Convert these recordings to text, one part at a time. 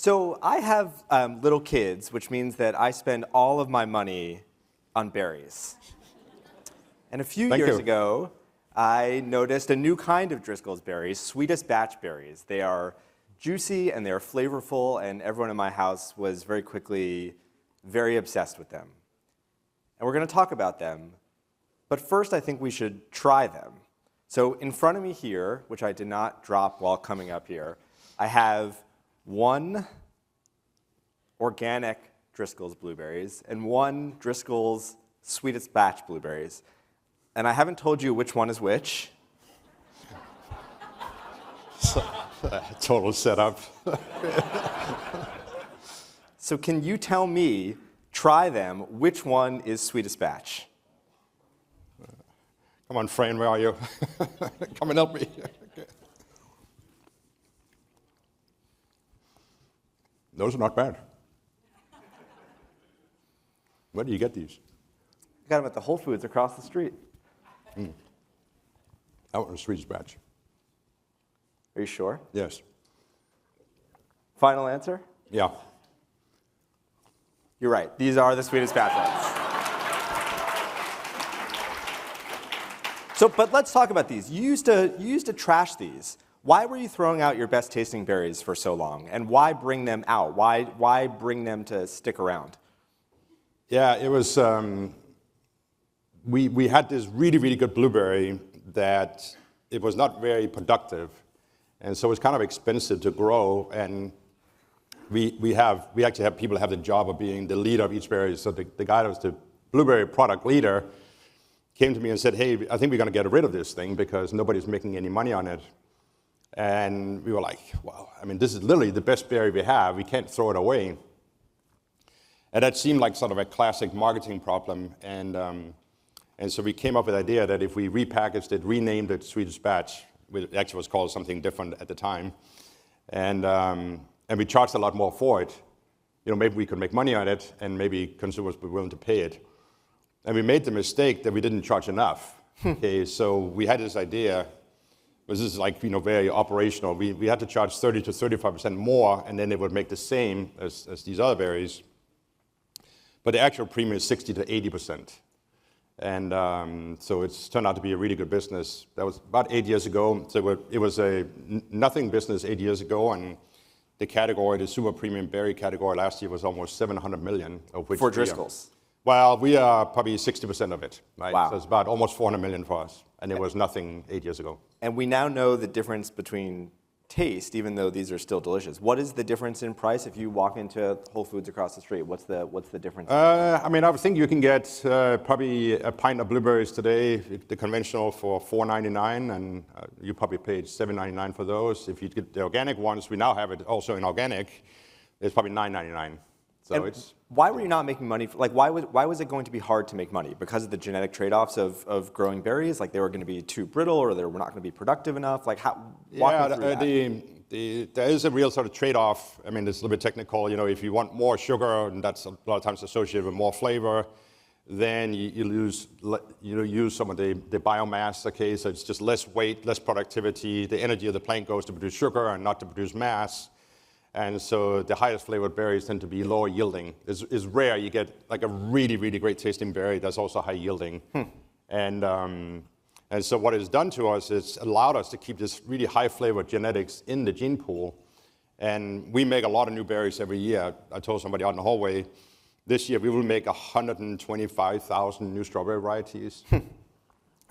So I have little kids, which means that I spend all of my money on berries. And a few years ago, I noticed a new kind of Driscoll's berries, Sweetest Batch berries. They are juicy and they're flavorful, and everyone in my house was very quickly very obsessed with them. And we're going to talk about them, but first I think we should try them. So in front of me here, which I did not drop while coming up here, I have one organic Driscoll's blueberries and one Driscoll's Sweetest Batch blueberries. And I haven't told you which one is which. Total setup. So can you tell me, try them, which one is Sweetest Batch? Come on, Fran, where are you? Come and help me. Those are not bad. Where do you get these? I got them at the Whole Foods across the street. That one was Sweetest Batch. Are you sure? Yes. Final answer? Yeah. You're right. These are the Sweetest Batch ones. So, but let's talk about these. You used to trash these. Why were you throwing out your best tasting berries for so long? And why bring them out? Why bring them to stick around? Yeah, it was, we had this really, really good blueberry that it was not very productive. And so it's kind of expensive to grow. And we actually have people have the job of being the leader of each berry. So the guy that was the blueberry product leader came to me and said, hey, I think we're going to get rid of this thing because nobody's making any money on it. And we were like, wow, I mean, this is literally the best berry we have. We can't throw it away. And that seemed like sort of a classic marketing problem. And so we came up with the idea that if we repackaged it, renamed it Sweetest Batch, it actually was called something different at the time, and we charged a lot more for it. You know, maybe we could make money on it, and maybe consumers would be willing to pay it. And we made the mistake that we didn't charge enough. Okay, so we had this idea, this is like, you know, very operational. We had to charge 30 to 35% more, and then it would make the same as these other berries. But the actual premium is 60 to 80%. And so it's turned out to be a really good business. That was about 8 years ago. So it was a nothing business 8 years ago, and the category, the super premium berry category last year was almost 700 million, of which for Driscoll's. Well, we are probably 60% of it, right? Wow. So it's about almost 400 million for us, and it was nothing 8 years ago. And we now know the difference between taste, even though these are still delicious. What is the difference in price if you walk into Whole Foods across the street? What's the difference? I mean, I think you can get probably a pint of blueberries today, the conventional, for $4.99, and you probably paid $7.99 for those. If you get the organic ones, we now have it also in organic, it's probably $9.99. So and why were you not making money? Why was it going to be hard to make money? Because of the genetic trade-offs of growing berries? Like they were going to be too brittle, or they were not going to be productive enough? Like how? Walk me through that. There is a real sort of trade-off. I mean, it's a little bit technical. You know, if you want more sugar, and that's a lot of times associated with more flavor, then you use some of the biomass. Okay, so it's just less weight, less productivity. The energy of the plant goes to produce sugar and not to produce mass. And so the highest flavored berries tend to be lower yielding. It's rare you get like a really, really great tasting berry that's also high yielding. And so what it's done to us is allowed us to keep this really high flavored genetics in the gene pool. And we make a lot of new berries every year. I told somebody out in the hallway, this year we will make 125,000 new strawberry varieties.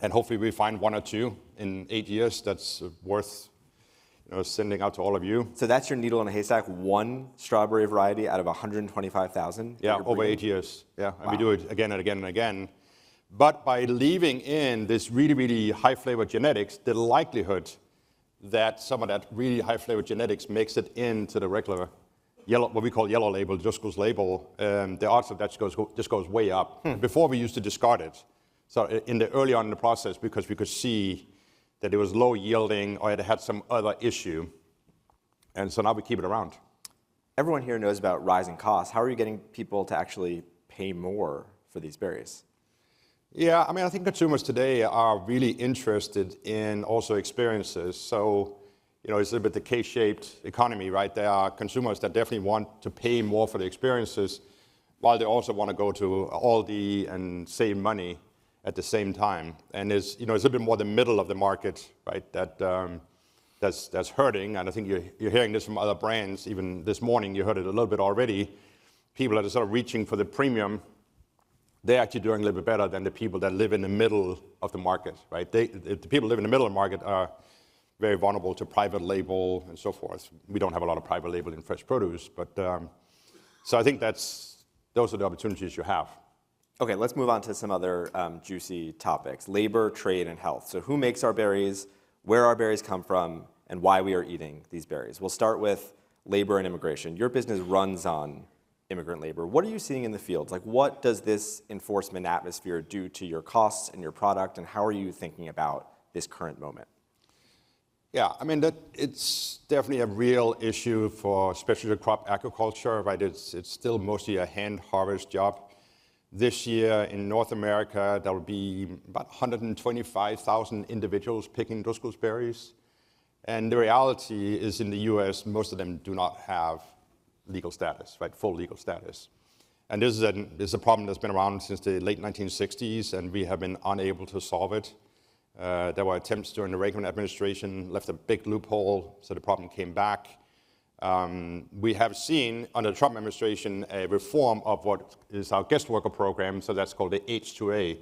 And hopefully we find one or two in 8 years that's worth sending out to all of you. So that's your needle in a haystack, one strawberry variety out of 125,000? Yeah, over 8 years. Yeah, and we do it again and again and again. But by leaving in this really, really high flavored genetics, the likelihood that some of that really high flavored genetics makes it into the regular yellow, what we call yellow label, Driscoll's label, the odds of that just goes way up. Before we used to discard it. So early on in the process, because we could see that it was low yielding or it had some other issue. And so now we keep it around. Everyone here knows about rising costs. How are you getting people to actually pay more for these berries? Yeah, I mean, I think consumers today are really interested in also experiences. So it's a bit the K-shaped economy, right? There are consumers that definitely want to pay more for the experiences, while they also want to go to Aldi and save money at the same time. And it's a little bit more the middle of the market, right? That's hurting. And I think you're hearing this from other brands. Even this morning, you heard it a little bit already. People that are sort of reaching for the premium, they're actually doing a little bit better than the people that live in the middle of the market, right? The people who live in the middle of the market are very vulnerable to private label and so forth. We don't have a lot of private label in fresh produce, but so I think those are the opportunities you have. Okay, let's move on to some other juicy topics: labor, trade, and health. So who makes our berries, where our berries come from, and why we are eating these berries. We'll start with labor and immigration. Your business runs on immigrant labor. What are you seeing in the fields? Like, what does this enforcement atmosphere do to your costs and your product, and how are you thinking about this current moment? Yeah, I mean, it's definitely a real issue for specialty crop agriculture, right? It's still mostly a hand harvest job. This year in North America, there will be about 125,000 individuals picking Driscoll's berries. And the reality is in the US, most of them do not have legal status, right? Full legal status. And this is a problem that's been around since the late 1960s, and we have been unable to solve it. There were attempts during the Reagan administration, left a big loophole, so the problem came back. We have seen under the Trump administration a reform of what is our guest worker program, so that's called the H-2A,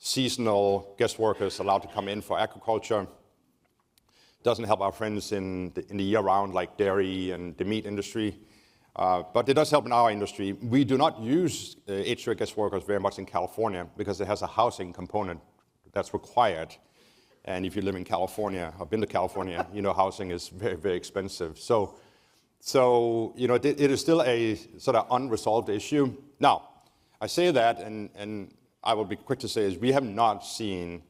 seasonal guest workers allowed to come in for agriculture. Doesn't help our friends in the year-round, like dairy and the meat industry, but it does help in our industry. We do not use H-2A guest workers very much in California because it has a housing component that's required. And if you live in California, or been to California, housing is very, very expensive. So it is still a sort of unresolved issue. Now, I say that, and I will be quick to say is we have not seen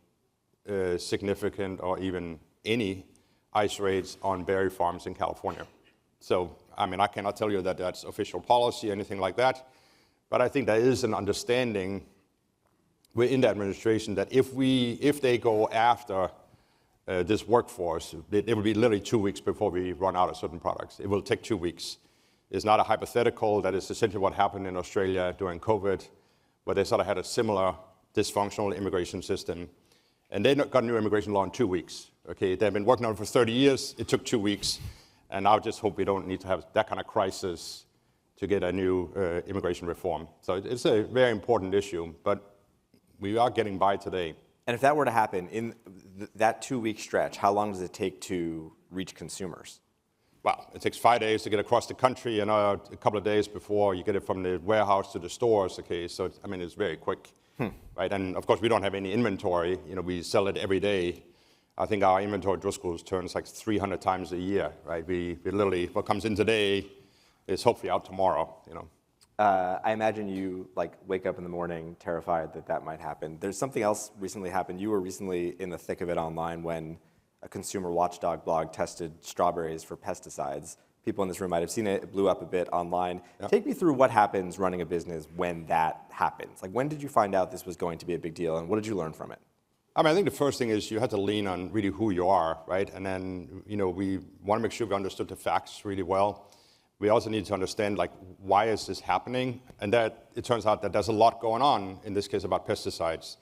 significant or even any ICE raids on berry farms in California. So, I mean, I cannot tell you that that's official policy or anything like that, but I think there is an understanding within the administration that if they go after this workforce, it will be literally 2 weeks before we run out of certain products. It will take 2 weeks. It's not a hypothetical. That is essentially what happened in Australia during COVID, where they sort of had a similar dysfunctional immigration system. And they got a new immigration law in 2 weeks. Okay, they've been working on it for 30 years. It took 2 weeks. And I just hope we don't need to have that kind of crisis to get a new immigration reform. So it's a very important issue, but we are getting by today. And if that were to happen in that 2-week stretch, how long does it take to reach consumers? Well, it takes 5 days to get across the country and a couple of days before you get it from the warehouse to the stores. Okay, so it's very quick, right? And of course, we don't have any inventory. We sell it every day. I think our inventory at Driscoll's turns like 300 times a year, right? We literally, what comes in today is hopefully out tomorrow. I imagine you wake up in the morning terrified that might happen. There's something else recently happened. You were recently in the thick of it online when a consumer watchdog blog tested strawberries for pesticides. People in this room might have seen it. It blew up a bit online. Yep. Take me through what happens running a business when that happens. When did you find out this was going to be a big deal, and what did you learn from it? I think the first thing is you have to lean on really who you are, right? And then, we want to make sure we understood the facts really well. We also need to understand, why is this happening? And that it turns out that there's a lot going on, in this case, about pesticides.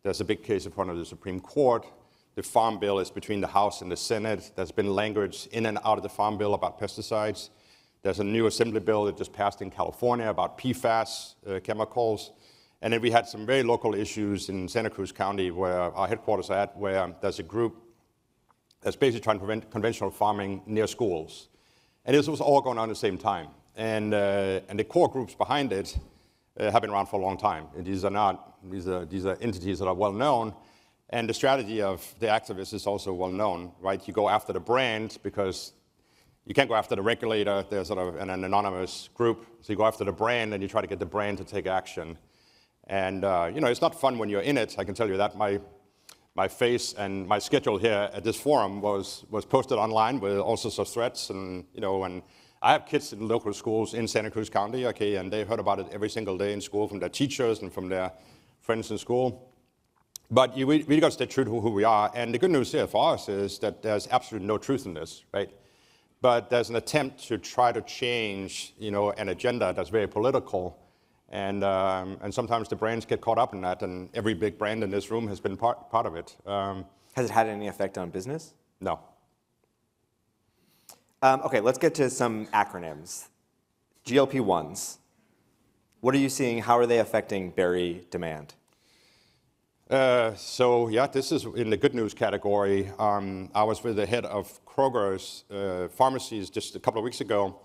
There's a big case in front of the Supreme Court. The Farm Bill is between the House and the Senate. There's been language in and out of the Farm Bill about pesticides. There's a new Assembly bill that just passed in California about PFAS chemicals. And then we had some very local issues in Santa Cruz County, where our headquarters are at, where there's a group that's basically trying to prevent conventional farming near schools. And this was all going on at the same time. And the core groups behind it have been around for a long time. And these are entities that are well known. And the strategy of the activists is also well known, right? You go after the brand because you can't go after the regulator. There's sort of an anonymous group. So you go after the brand and you try to get the brand to take action. And it's not fun when you're in it. I can tell you that. My face and my schedule here at this forum was posted online with all sorts of threats, and and I have kids in local schools in Santa Cruz County, okay, and they heard about it every single day in school from their teachers and from their friends in school. But you really got to stay true to who we are. And the good news here for us is that there's absolutely no truth in this, right? But there's an attempt to try to change, an agenda that's very political. And sometimes the brands get caught up in that, and every big brand in this room has been part of it. Has it had any effect on business? No. Okay, let's get to some acronyms. GLP-1s. What are you seeing? How are they affecting berry demand? This is in the good news category. I was with the head of Kroger's pharmacies just a couple of weeks ago,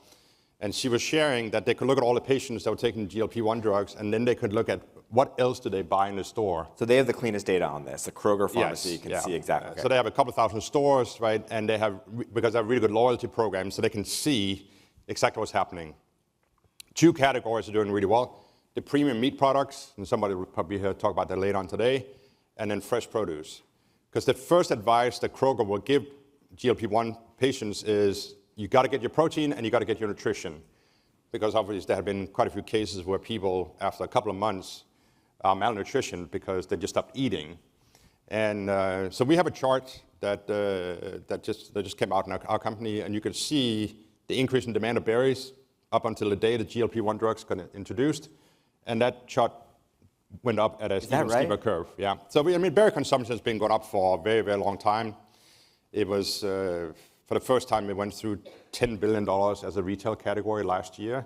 and she was sharing that they could look at all the patients that were taking GLP-1 drugs, and then they could look at what else do they buy in the store. So they have the cleanest data on this. A Kroger pharmacy can see exactly. Okay. So they have a couple thousand stores, right? And they have, because they have really good loyalty programs, so they can see exactly what's happening. Two categories are doing really well. The premium meat products, and somebody will probably talk about that later on today, and then fresh produce. Because the first advice that Kroger will give GLP-1 patients is you got to get your protein and you got to get your nutrition. Because obviously there have been quite a few cases where people, after a couple of months, are malnutrition because they just stopped eating. And so we have a chart that just came out in our company, and you can see the increase in demand of berries up until the day the GLP-1 drugs got introduced. And that chart went up at a steeper curve. Yeah. So berry consumption has been going up for a very, very long time. It was, for the first time, it went through $10 billion as a retail category last year.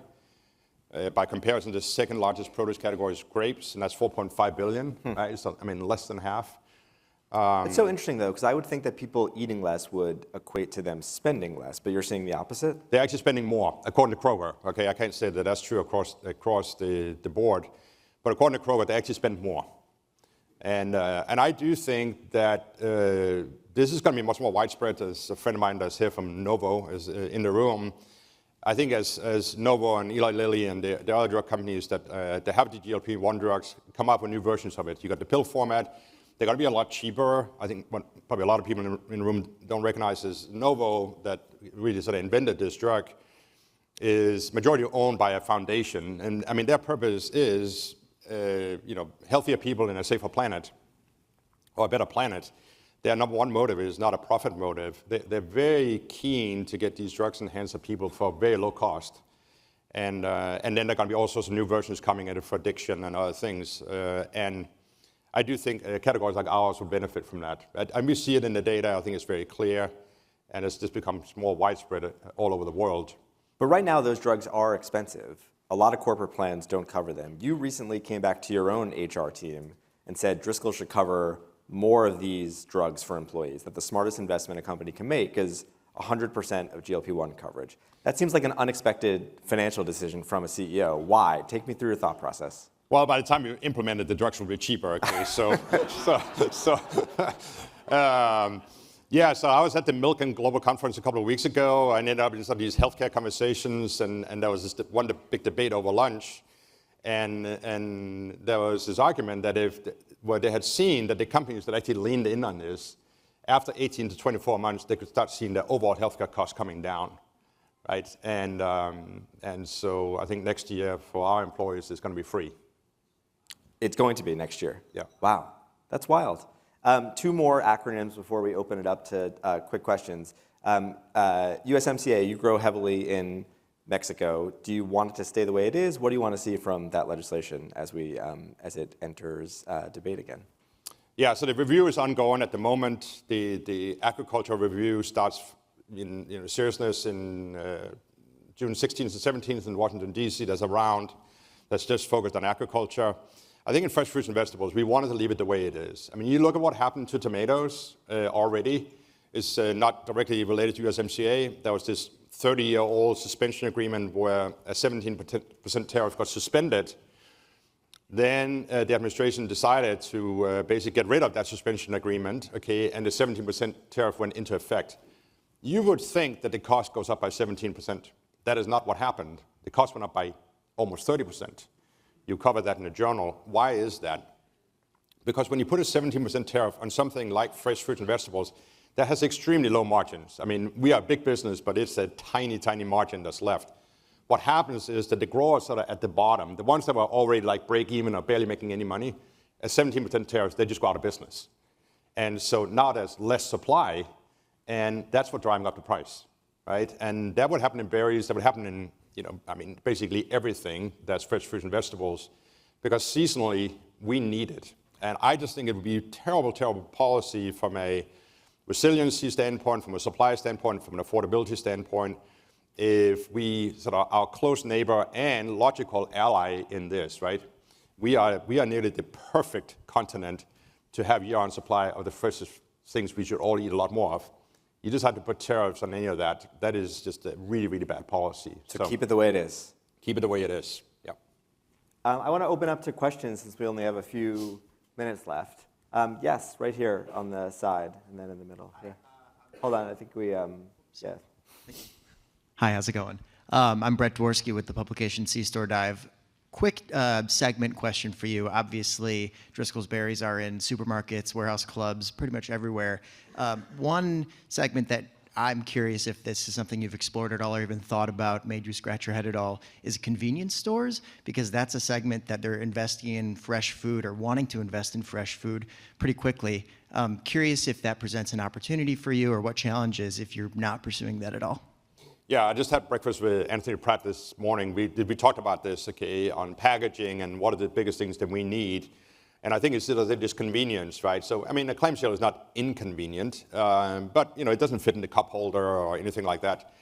By comparison, the second largest produce category is grapes, and that's $4.5 billion. Right? So, less than half. It's so interesting, though, because I would think that people eating less would equate to them spending less, but you're saying the opposite? They're actually spending more, according to Kroger. Okay, I can't say that that's true across the board, but according to Kroger, they actually spend more. And I do think that this is going to be much more widespread, as a friend of mine that's here from Novo is in the room. I think as Novo and Eli Lilly and the other drug companies that have the GLP-1 drugs come up with new versions of it. You got the pill format. They're going to be a lot cheaper. I think what probably a lot of people in the room don't recognize is Novo, that really sort of invented this drug, is majority owned by a foundation. And their purpose is, healthier people in a safer planet, or a better planet. Their number one motive is not a profit motive. They're very keen to get these drugs in the hands of people for very low cost. And then there are going to be all sorts of new versions coming at it for addiction and other things. And I do think categories like ours will benefit from that. And we see it in the data. I think it's very clear. And it's just become more widespread all over the world. But right now, those drugs are expensive. A lot of corporate plans don't cover them. You recently came back to your own HR team and said Driscoll should cover more of these drugs for employees, that the smartest investment a company can make is 100% of GLP-1 coverage. That seems like an unexpected financial decision from a CEO. Why? Take me through your thought process. Well, by the time you implement it, the drugs will be cheaper. Okay, so I was at the Milken Global Conference a couple of weeks ago. I ended up in some of these healthcare conversations, and there was this one big debate over lunch, and there was this argument that where they had seen that the companies that actually leaned in on this, after 18 to 24 months, they could start seeing their overall healthcare costs coming down, right? And so I think next year for our employees, it's going to be free. It's going to be next year? Yeah. Wow, that's wild. Two more acronyms before we open it up to quick questions. USMCA, you grow heavily in Mexico. Do you want it to stay the way it is? What do you want to see from that legislation as it enters debate again? Yeah, so the review is ongoing at the moment. The agricultural review starts in seriousness in June 16th and 17th in Washington, D.C. There's a round that's just focused on agriculture. I think in fresh fruits and vegetables, we wanted to leave it the way it is. You look at what happened to tomatoes already. It's not directly related to USMCA. There was this 30-year-old suspension agreement where a 17% tariff got suspended. Then the administration decided to basically get rid of that suspension agreement, okay, and the 17% tariff went into effect. You would think that the cost goes up by 17%. That is not what happened. The cost went up by almost 30%. You cover that in a journal. Why is that? Because when you put a 17% tariff on something like fresh fruits and vegetables, that has extremely low margins. We are a big business, but it's a tiny, tiny margin that's left. What happens is that the growers that are at the bottom, the ones that were already like break even or barely making any money, at 17% tariffs, they just go out of business. And so now there's less supply, and that's what driving up the price, right? And that would happen in berries, that would happen in, basically everything that's fresh fruits and vegetables, because seasonally, we need it. And I just think it would be terrible, terrible policy from a resiliency standpoint, from a supply standpoint, from an affordability standpoint, if we sort of our close neighbor and logical ally in this, right? We are nearly the perfect continent to have year-round supply of the freshest things we should all eat a lot more of. You just have to put tariffs on any of that. That is just a really, really bad policy. So keep it the way it is. Keep it the way it is, yeah. I want to open up to questions since we only have a few minutes left. Yes, right here on the side, and then in the middle. Yeah. Hold on, I think we, yeah. Hi, how's it going? I'm Brett Dworsky with the publication C-Store Dive. Quick segment question for you. Obviously, Driscoll's berries are in supermarkets, warehouse clubs, pretty much everywhere. One segment that I'm curious if this is something you've explored at all or even thought about, made you scratch your head at all, is convenience stores, because that's a segment that they're investing in fresh food or wanting to invest in fresh food pretty quickly. Curious if that presents an opportunity for you or what challenges if you're not pursuing that at all. Yeah, I just had breakfast with Anthony Pratt this morning. We talked about this, okay, on packaging and what are the biggest things that we need. And I think it's just convenience, right? So, a clamshell is not inconvenient, but, it doesn't fit in the cup holder or anything like that.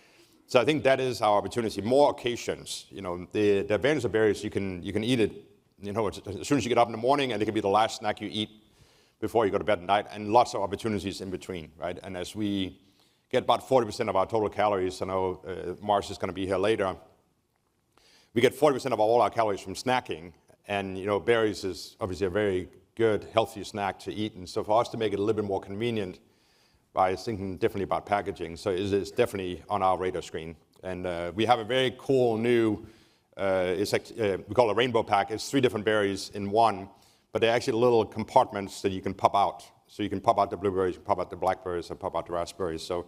So I think that is our opportunity. More occasions, the advantage of berries, you can eat it, as soon as you get up in the morning, and it can be the last snack you eat before you go to bed at night, and lots of opportunities in between, right? And as we get about 40% of our total calories. I know Mars is going to be here later. We get 40% of all our calories from snacking, and berries is obviously a very good, healthy snack to eat. And so for us to make it a little bit more convenient by thinking differently about packaging, so it's definitely on our radar screen. And we have a very cool new, we call it a rainbow pack. It's 3 different berries in one, but they're actually little compartments that you can pop out. So you can pop out the blueberries, pop out the blackberries, and pop out the raspberries. So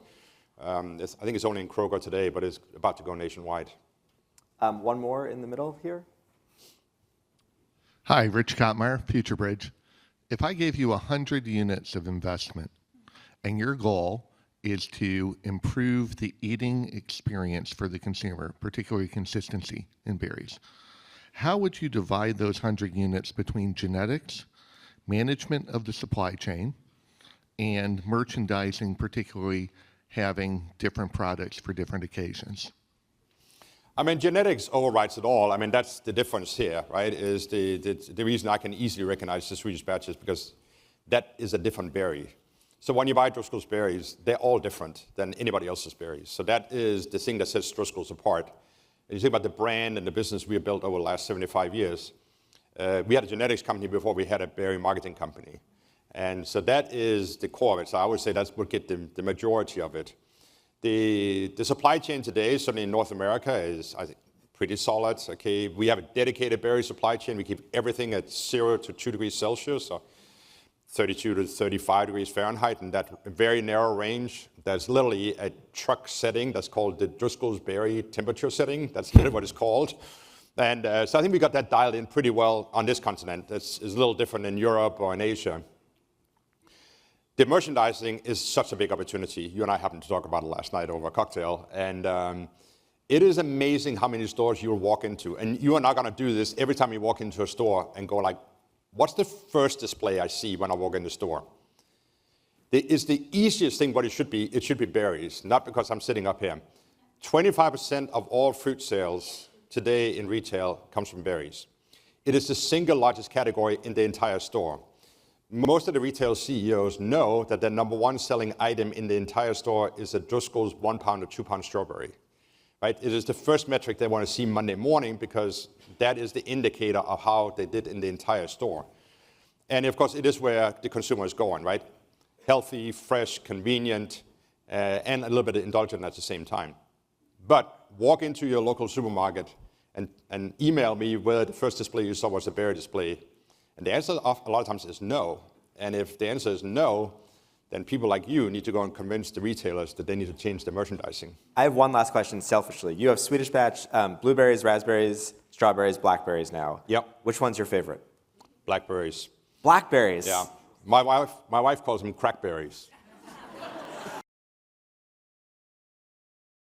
I think it's only in Kroger today, but it's about to go nationwide. One more in the middle here. Hi, Rich Kottmeyer, FutureBridge. If I gave you 100 units of investment and your goal is to improve the eating experience for the consumer, particularly consistency in berries, how would you divide those 100 units between genetics, management of the supply chain, and merchandising, particularly having different products for different occasions? Genetics overrides it all. That's the difference here, right? Is the reason I can easily recognize the Swedish batch is because that is a different berry. So when you buy Driscoll's berries, they're all different than anybody else's berries. So that is the thing that sets Driscoll's apart. And you think about the brand and the business we have built over the last 75 years. We had a genetics company before we had a berry marketing company. And so that is the core of it. So I would say that's what get the majority of it. The supply chain today, certainly in North America, is, I think, pretty solid. Okay, we have a dedicated berry supply chain. We keep everything at 0 to 2 degrees Celsius, or 32 to 35 degrees Fahrenheit, in that very narrow range. There's literally a truck setting that's called the Driscoll's berry temperature setting. That's literally what it's called. And so I think we got that dialed in pretty well on this continent. It's a little different in Europe or in Asia. The merchandising is such a big opportunity. You and I happened to talk about it last night over a cocktail. And it is amazing how many stores you'll walk into. And you are not going to do this every time you walk into a store and go like, what's the first display I see when I walk in the store? It's the easiest thing, but it should be berries, not because I'm sitting up here. 25% of all fruit sales today in retail comes from berries. It is the single largest category in the entire store. Most of the retail CEOs know that their number one selling item in the entire store is a Driscoll's 1 pound or 2 pound strawberry. Right? It is the first metric they want to see Monday morning because that is the indicator of how they did in the entire store. And of course, it is where the consumer is going, right? Healthy, fresh, convenient, and a little bit indulgent at the same time. But walk into your local supermarket and email me whether the first display you saw was a berry display. And the answer a lot of times is no. And if the answer is no, then people like you need to go and convince the retailers that they need to change their merchandising. I have one last question selfishly. You have Swedish batch, blueberries, raspberries, strawberries, blackberries now. Yep. Which one's your favorite? Blackberries. Blackberries. Yeah. My wife calls them crackberries.